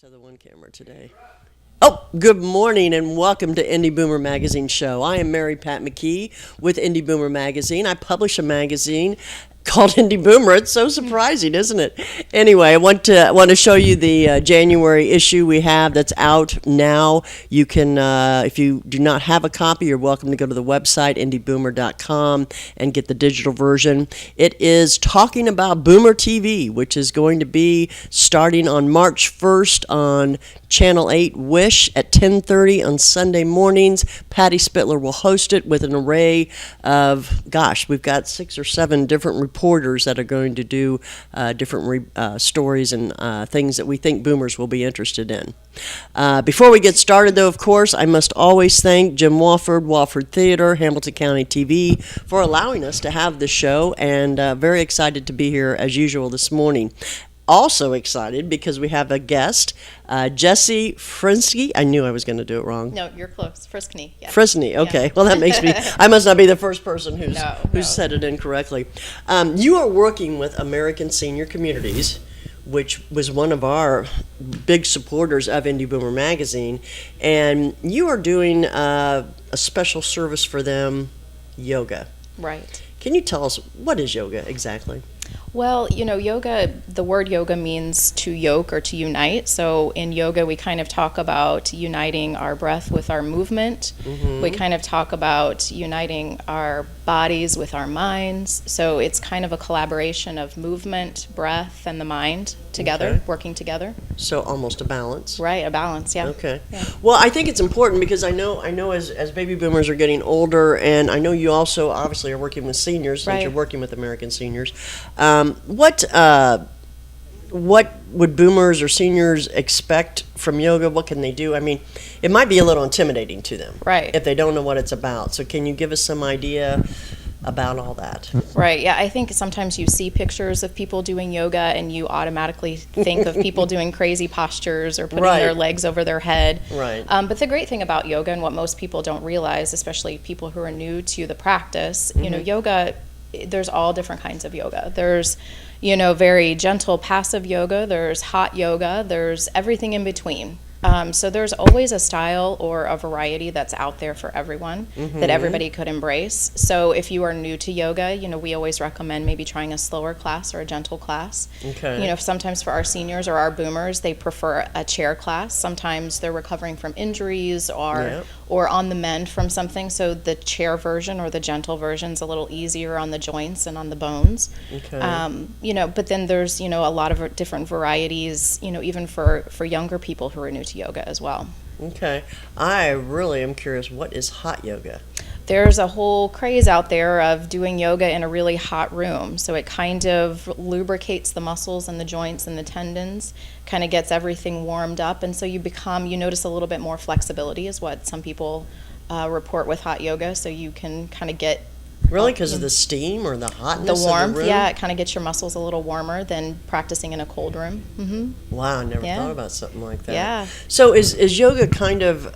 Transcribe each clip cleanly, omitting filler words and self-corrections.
have the one camera today. Oh, good morning and welcome to Indy Boomer Magazine Show. I am Mary Pat McKee with Indy Boomer Magazine. I publish a magazine called Indy Boomer. It's so surprising, isn't it? Anyway, I want to show you the January issue we have that's out now. You can, if you do not have a copy, you're welcome to go to the website, indyboomer.com, and get the digital version. It is talking about Boomer TV, which is going to be starting on March 1st on Channel 8 Wish at 10:30 on Sunday mornings. Patty Spitler will host it with an array of, we've got 6 or 7 different reporters that are going to do different stories and things that we think boomers will be interested in. Before we get started, though, of course, I must always thank Jim Wofford Theater, Hamilton County TV, for allowing us to have this show, and very excited to be here as usual this morning. Also excited because we have a guest, Jesse Frinsky. I knew I was going to do it wrong. No, you're close. Friskney. Yeah. Friskney, okay. Yeah. Well, that makes me, I must not be the first person who's said it incorrectly. You are working with American Senior Communities, which was one of our big supporters of Indy Boomer Magazine, and you are doing a special service for them, yoga. Right. Can you tell us, what is yoga exactly? Well, yoga, the word yoga means to yoke or to unite. So in yoga, we kind of talk about uniting our breath with our movement. Mm-hmm. We kind of talk about uniting our bodies with our minds. So it's kind of a collaboration of movement, breath, and the mind together, working together. So almost a balance. Right, a balance, yeah. Okay. Yeah. Well, I think it's important because I know as baby boomers are getting older, and I know you also obviously are working with seniors, since you're working with American seniors. What would boomers or seniors expect from yoga? What can they do? I mean, it might be a little intimidating to them, right, if they don't know what it's about. So can you give us some idea about all that? Right, yeah, I think sometimes you see pictures of people doing yoga and you automatically think of people doing crazy postures or putting their legs over their head. Right. But the great thing about yoga, and what most people don't realize, especially people who are new to the practice, yoga, there's all different kinds of yoga. There's, very gentle passive yoga, there's hot yoga, there's everything in between. So there's always a style or a variety that's out there for everyone that everybody could embrace. So if you are new to yoga, we always recommend maybe trying a slower class or a gentle class. Okay. Sometimes for our seniors or our boomers, they prefer a chair class. Sometimes they're recovering from injuries or on the mend from something. So the chair version or the gentle version is a little easier on the joints and on the bones. Okay. But then there's, a lot of different varieties, even for younger people who are new to yoga as well. Okay. I really am curious, what is hot yoga? There's a whole craze out there of doing yoga in a really hot room. So it kind of lubricates the muscles and the joints and the tendons, kind of gets everything warmed up. And so you notice a little bit more flexibility is what some people report with hot yoga. So you can kind of get... Really? Because of the steam or the hotness the warmth, of the room? Yeah, it kind of gets your muscles a little warmer than practicing in a cold room. Mm-hmm. Wow, I never thought about something like that. Yeah. So is yoga kind of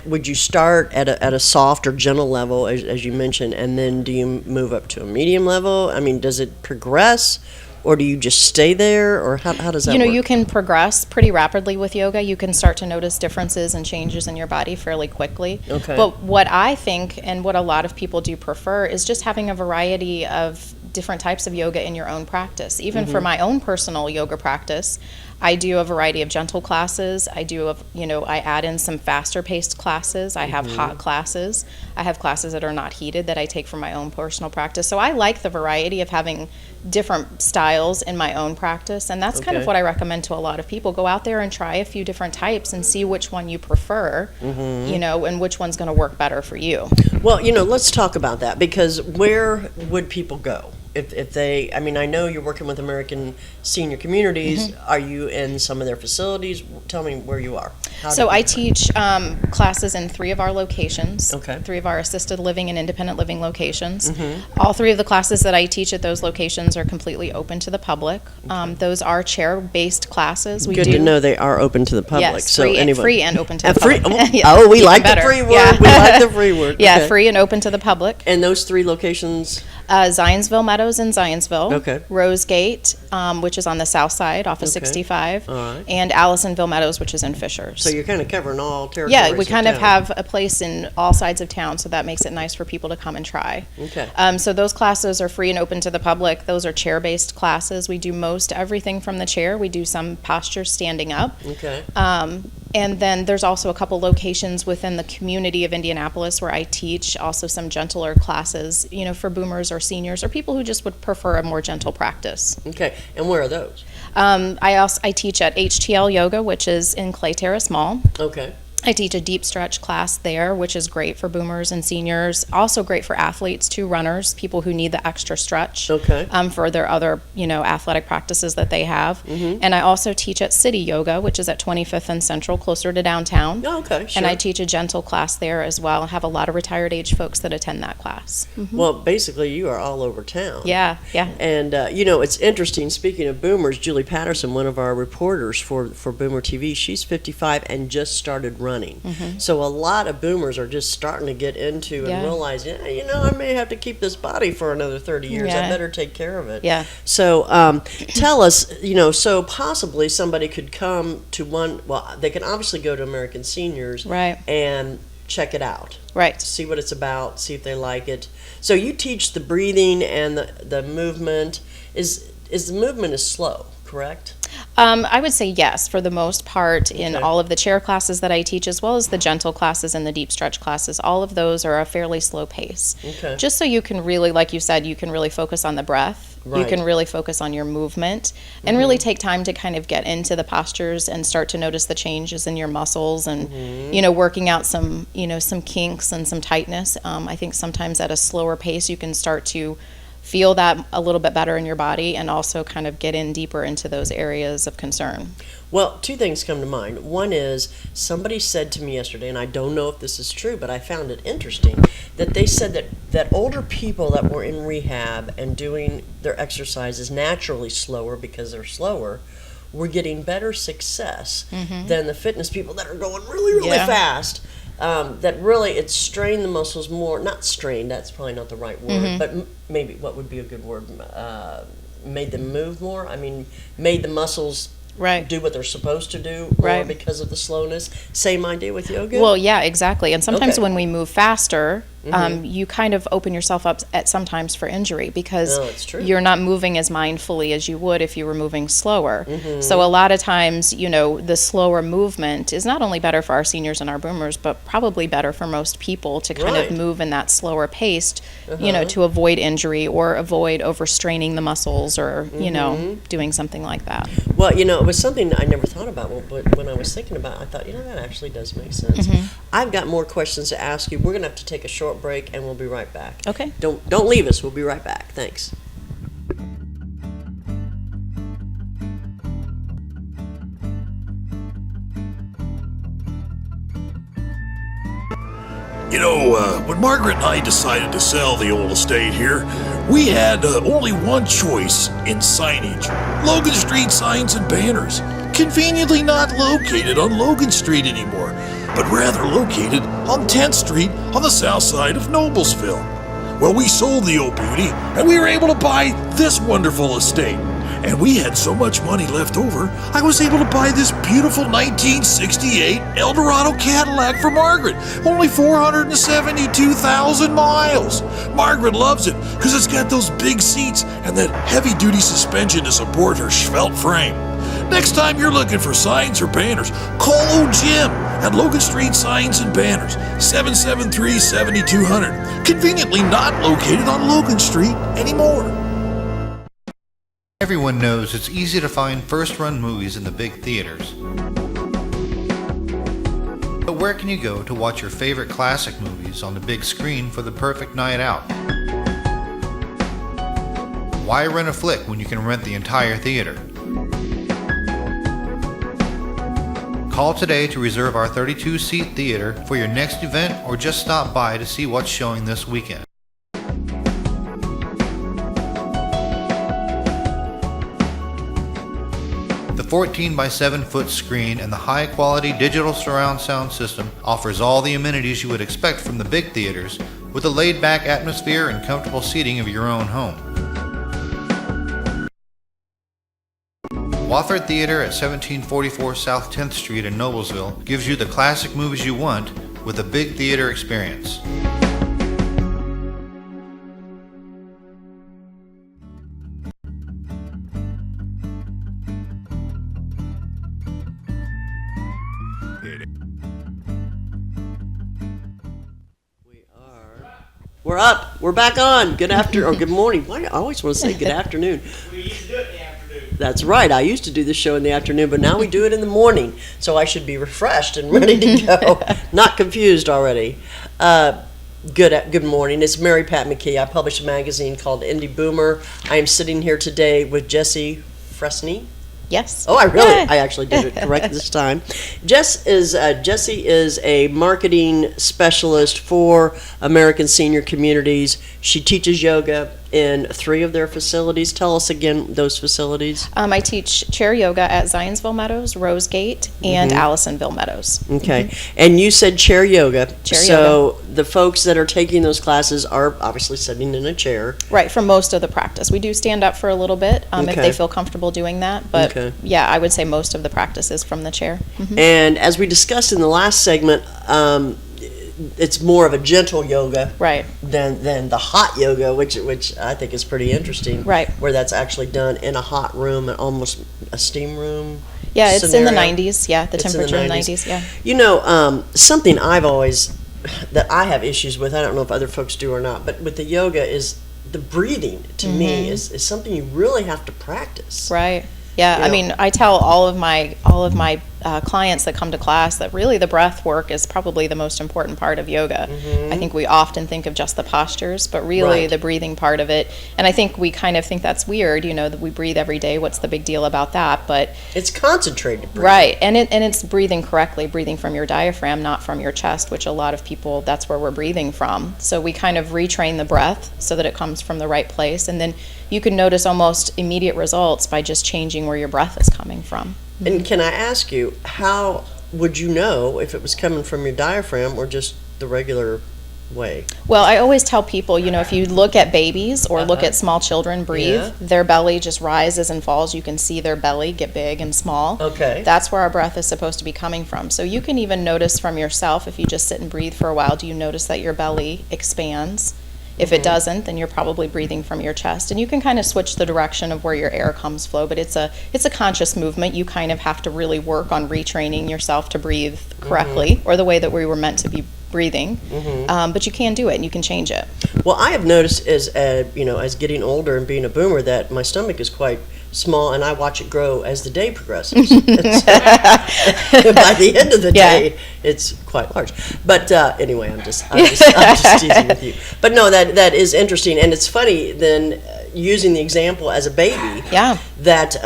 would you start at a soft or gentle level, as you mentioned, and then do you move up to a medium level? I mean, does it progress? Or do you just stay there, or how does that work? You can progress pretty rapidly with yoga. You can start to notice differences and changes in your body fairly quickly. Okay. But what I think, and what a lot of people do prefer, is just having a variety of different types of yoga in your own practice. Even for my own personal yoga practice, I do a variety of gentle classes. I add in some faster paced classes. I have hot classes. I have classes that are not heated that I take for my own personal practice. So I like the variety of having different styles in my own practice, and that's kind of what I recommend to a lot of people. Go out there and try a few different types and see which one you prefer, and which one's going to work better for you. Well, let's talk about that, because where would people go? If they, I mean, I know you're working with American Senior Communities. Are you in some of their facilities? Tell me where you are. So I teach classes in 3 of our locations, Okay. 3 of our assisted living and independent living locations. All 3 of the classes that I teach at those locations are completely open to the public. Those are chair-based classes. Good to know they are open to the public. Yes, so free and open to the free, public. We like the free word. Yeah. We like the free word. Yeah, Okay. free and open to the public. And those 3 locations? Zionsville, Meadows in Zionsville. Okay. Rosegate, which is on the south side off of Okay. 65. All right. And Allisonville Meadows, which is in Fishers. So you're kind of covering all territories. Yeah, we kind of town. have a place in all sides of town, so that makes it nice for people to come and try. Okay. So those classes are free and open to the public. Those are chair-based classes. We do most everything from the chair. We do some posture standing up. Okay. And then there's also a couple locations within the community of Indianapolis where I teach also some gentler classes, for boomers or seniors or people who just would prefer a more gentle practice. Okay. And where are those? I teach at HTL Yoga, which is in Clay Terrace Mall. Okay. I teach a deep stretch class there, which is great for boomers and seniors. Also great for athletes too, runners, people who need the extra stretch. Okay. For their other, athletic practices that they have. Mm-hmm. And I also teach at City Yoga, which is at 25th and Central, closer to downtown. Oh, okay. Sure. And I teach a gentle class there as well. I have a lot of retired age folks that attend that class. Well, basically, you are all over town. Yeah. And, it's interesting. Speaking of boomers, Julie Patterson, one of our reporters for Boomer TV, she's 55 and just started running. So a lot of boomers are just starting to get into and Yeah. realize, I may have to keep this body for another 30 years. I Yeah. better take care of it. Yeah. So tell us, so possibly somebody could come to they can obviously go to American Seniors Right. and check it out. Right. See what it's about, see if they like it. So you teach the breathing and the movement. Is the movement is slow, correct? I would say yes, for the most part, in Okay. all of the chair classes that I teach, as well as the gentle classes and the deep stretch classes. All of those are a fairly slow pace. Okay. Just so you can really, like you said, you can really focus on the breath. You Right. can really focus on your movement and really take time to kind of get into the postures and start to notice the changes in your muscles and, working out some, some kinks and some tightness. I think sometimes at a slower pace, you can start to feel that a little bit better in your body and also kind of get in deeper into those areas of concern. Well, two things come to mind. One is somebody said to me yesterday, and I don't know if this is true, but I found it interesting, that they said that older people that were in rehab and doing their exercises naturally slower because they're slower were getting better success than the fitness people that are going really, really Yeah. fast. That really it strained the muscles more. Not strained, that's probably not the right word, but maybe what would be a good word? Made them move more. I mean, made the muscles Right. do what they're supposed to do more Right. because of the slowness. Same idea with yoga? Well, yeah, exactly. And sometimes Okay. when we move faster, you kind of open yourself up at sometimes for injury because No, it's true. you're not moving as mindfully as you would if you were moving slower. So a lot of times, the slower movement is not only better for our seniors and our boomers, but probably better for most people to kind Right. of move in that slower pace, to avoid injury or avoid overstraining the muscles or, doing something like that. Well, it was something that I never thought about, but when I was thinking about it, I thought, that actually does make sense. I've got more questions to ask you. We're going to have to take a short break, and we'll be right back. Okay. Don't leave us. We'll be right back. Thanks. When Margaret and I decided to sell the old estate here, we had only one choice in signage. Logan Street signs and banners. Conveniently not located on Logan Street anymore, but rather located on 10th Street on the south side of Noblesville. Well, we sold the old beauty, and we were able to buy this wonderful estate. And we had so much money left over, I was able to buy this beautiful 1968 Eldorado Cadillac for Margaret. Only 472,000 miles. Margaret loves it because it's got those big seats and that heavy-duty suspension to support her svelte frame. Next time you're looking for signs or banners, call old Jim at Logan Street Signs and Banners, 773-7200. Conveniently not located on Logan Street anymore. Everyone knows it's easy to find first-run movies in the big theaters. But where can you go to watch your favorite classic movies on the big screen for the perfect night out? Why rent a flick when you can rent the entire theater? Call today to reserve our 32-seat theater for your next event or just stop by to see what's showing this weekend. The 14 by 7 foot screen and the high quality digital surround sound system offers all the amenities you would expect from the big theaters with a laid back atmosphere and comfortable seating of your own home. Wofford Theater at 1744 South 10th Street in Noblesville gives you the classic movies you want with a big theater experience. We're up. We're back on. Good afternoon or good morning. Why I always want to say good afternoon. We used to do it in the afternoon. That's right. I used to do the show in the afternoon, but now we do it in the morning. So I should be refreshed and ready to go. Not confused already. Good morning. It's Mary Pat McKee. I publish a magazine called Indy Boomer. I am sitting here today with Jessie Fresney. Yes. Oh, I actually did it correct this time. Jessie is a marketing specialist for American senior communities. She teaches yoga in 3 of their facilities. Tell us again those facilities. I teach chair yoga at Zionsville Meadows, Rosegate, and Allisonville Meadows. Okay. And you said chair yoga. Chair so the folks that are taking those classes are obviously sitting in a chair. Right, for most of the practice. We do stand up for a little bit if Okay. they feel comfortable doing that. But Okay. yeah, I would say most of the practice is from the chair. And as we discussed in the last segment, it's more of a gentle yoga Right. than the hot yoga, which I think is pretty interesting. Right. Where that's actually done in a hot room, almost a steam room. Yeah, it's in the scenario. 90s. Yeah, the It's in the temperature in the 90s. 90s. Yeah. You know, something that I have issues with, I don't know if other folks do or not, but with the yoga is the breathing, to me, is something you really have to practice. Right. Yeah. You I know. mean, I tell all of my clients that come to class that really the breath work is probably the most important part of yoga. I think we often think of just the postures, but really Right. the breathing part of it. And I think we kind of think that's weird, that we breathe every day. What's the big deal about that? But It's concentrated breathing. right, and it's breathing correctly, breathing from your diaphragm, not from your chest, which a lot of people, that's where we're breathing from. So we kind of retrain the breath so that it comes from the right place, and then you can notice almost immediate results by just changing where your breath is coming from. And can I ask you, how would you know if it was coming from your diaphragm or just the regular way? Well, I always tell people, if you look at babies or look at small children breathe, Yeah. their belly just rises and falls. You can see their belly get big and small. Okay. That's where our breath is supposed to be coming from. So you can even notice from yourself, if you just sit and breathe for a while, do you notice that your belly expands? If it doesn't, then you're probably breathing from your chest. And you can kind of switch the direction of where your air comes flow, but it's a conscious movement. You kind of have to really work on retraining yourself to breathe correctly, or the way that we were meant to be breathing. But you can do it, and you can change it. Well, I have noticed as getting older and being a boomer that my stomach is quite small, and I watch it grow as the day progresses. By the end of the day, it's quite large. But anyway, I'm just teasing with you. But no, that is interesting, and it's funny then using the example as a baby. Yeah. That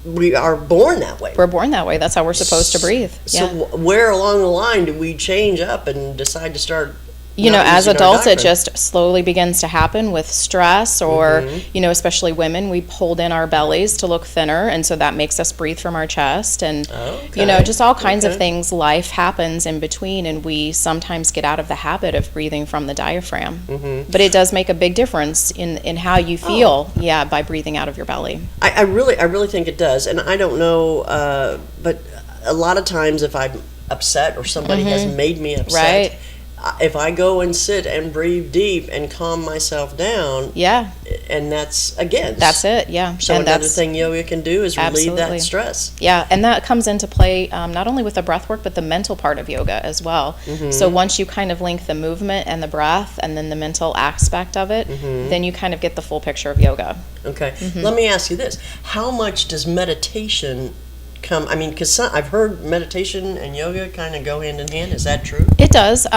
we are born that way. We're born that way. That's how we're supposed to breathe. So Yeah. where along the line do we change up and decide to start? As using our adults, it diaphragm? just slowly begins to happen with stress, or, especially women, we hold in our bellies to look thinner, and so that makes us breathe from our chest, and, just all kinds of things. Life happens in between, and we sometimes get out of the habit of breathing from the diaphragm. But it does make a big difference in how you feel, by breathing out of your belly. I really think it does, and I don't know, but a lot of times if I'm upset or somebody has made me upset, Right. If I go and sit and breathe deep and calm myself down, Yeah, and that's again, that's it, yeah. So And another that's- thing yoga can do is relieve Absolutely. that stress. Yeah, and that comes into play not only with the breath work, but the mental part of yoga as well. So once you kind of link the movement and the breath and then the mental aspect of it, then you kind of get the full picture of yoga. Okay, let me ask you this: how much does meditation come? I mean, because I've heard meditation and yoga kind of go hand in hand. Is that true? It does.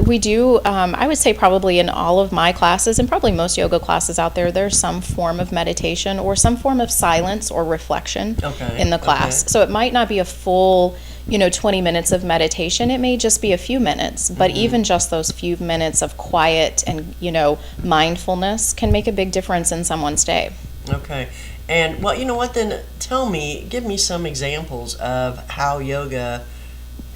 We do, I would say probably in all of my classes, and probably most yoga classes out there, there's some form of meditation or some form of silence or reflection in the class. Okay. So it might not be a full 20 minutes of meditation. It may just be a few minutes, but even just those few minutes of quiet and, mindfulness can make a big difference in someone's day. Okay. And, well, you know what, then give me some examples of how yoga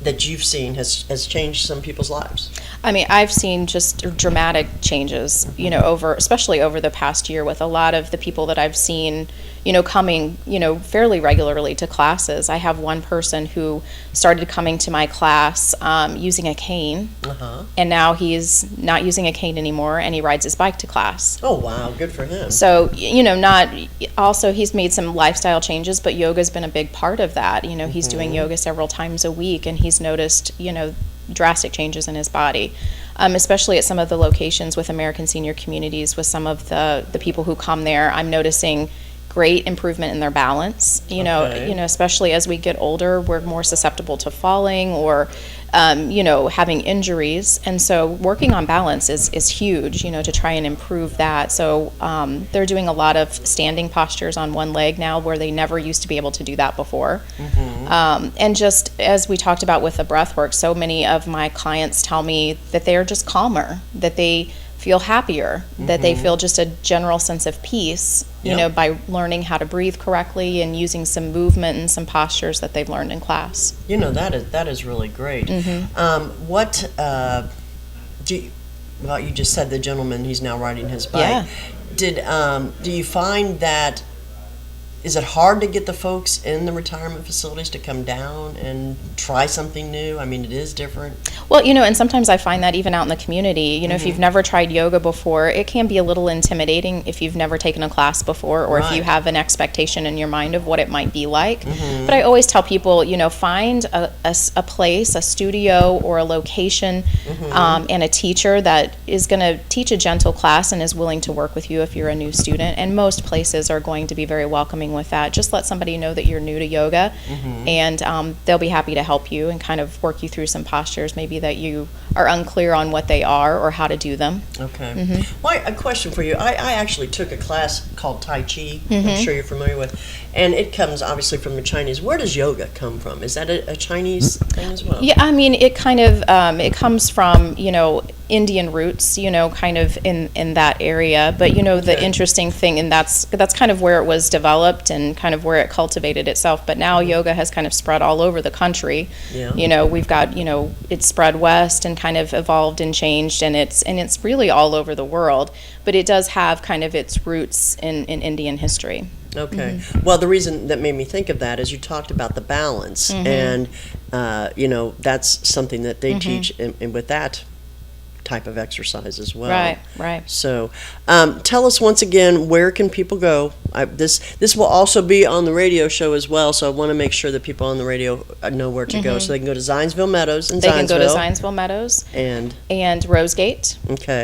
that you've seen has changed some people's lives. I mean, I've seen just dramatic changes, especially over the past year with a lot of the people that I've seen, coming, fairly regularly to classes. I have one person who started coming to my class using a cane, and now he's not using a cane anymore, and he rides his bike to class. Oh, wow, good for him. So, he's made some lifestyle changes, but yoga's been a big part of that. He's doing yoga several times a week, and he's noticed, drastic changes in his body. Especially at some of the locations with American Senior Communities, with some of the people who come there, I'm noticing great improvement in their balance. Especially as we get older, we're more susceptible to falling or having injuries, and so working on balance is huge, to try and improve that. So they're doing a lot of standing postures on one leg now, where they never used to be able to do that before. And just as we talked about with the breath work, so many of my clients tell me that they're just calmer, that they feel happier, that they feel just a general sense of peace, by learning how to breathe correctly and using some movement and some postures that they've learned in class. That is really great. What you just said the gentleman, he's now riding his bike. Do you find that, is it hard to get the folks in the retirement facilities to come down and try something new? I mean, it is different. Well, and sometimes I find that even out in the community, if you've never tried yoga before, it can be a little intimidating if you've never taken a class before, or if you have an expectation in your mind of what it might be like. But I always tell people, find a place, a studio or a location, and a teacher that is going to teach a gentle class and is willing to work with you if you're a new student. And most places are going to be very welcoming with that. Just let somebody know that you're new to yoga, and they'll be happy to help you and kind of work you through some postures maybe that you are unclear on what they are or how to do them. Okay. Well, a question for you. I actually took a class called Tai Chi, I'm sure you're familiar with, and it comes obviously from the Chinese. Where does yoga come from? Is that a Chinese thing as well? Yeah, I mean, it kind of, it comes from, Indian roots, kind of in that area. But, the interesting thing, and that's kind of where it was developed and kind of where it cultivated itself. But now yoga has kind of spread all over the country. We've got, it's spread west and kind of evolved and changed, and it's really all over the world. But it does have kind of its roots in Indian history. Okay. Well, the reason that made me think of that is you talked about the balance, and that's something that they teach in with that type of exercise as well. Right. So, tell us once again, where can people go? This will also be on the radio show as well, so I want to make sure that people on the radio know where to go. So they can go to Zionsville Meadows in Zionsville. They can go to Zionsville Meadows and Rosegate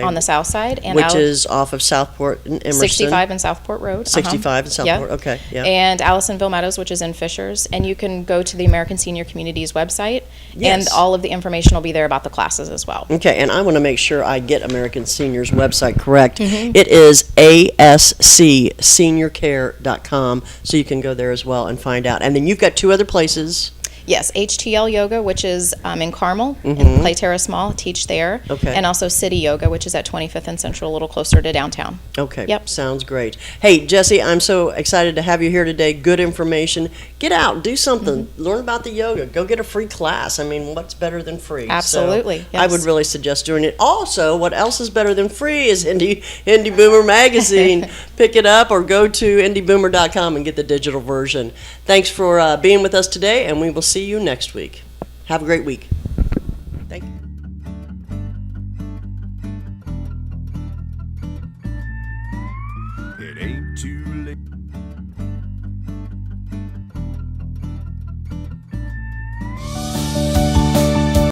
on the south side. And which is off of Southport and Emerson. 65 and Southport Road. 65 and Southport, okay. Yep. And Allisonville Meadows, which is in Fishers. And you can go to the American Senior Communities website, and all of the information will be there about the classes as well. Okay, and I want to make sure I get American Senior's website correct. It is ASCSeniorcare.com, so you can go there as well and find out. And then you've got two other places. Yes, HTL Yoga, which is in Carmel, in Clay Terrace Mall, teach there. Okay. And also City Yoga, which is at 25th and Central, a little closer to downtown. Okay. Yep. Sounds great. Hey, Jesse, I'm so excited to have you here today. Good information. Get out, do something. Learn about the yoga. Go get a free class. I mean, what's better than free? Absolutely. So yes. I would really suggest doing it. Also, what else is better than free is Indy Boomer magazine. Pick it up or go to indyboomer.com and get the digital version. Thanks for being with us today, and we will see you next week. Have a great week. Thank you. It ain't too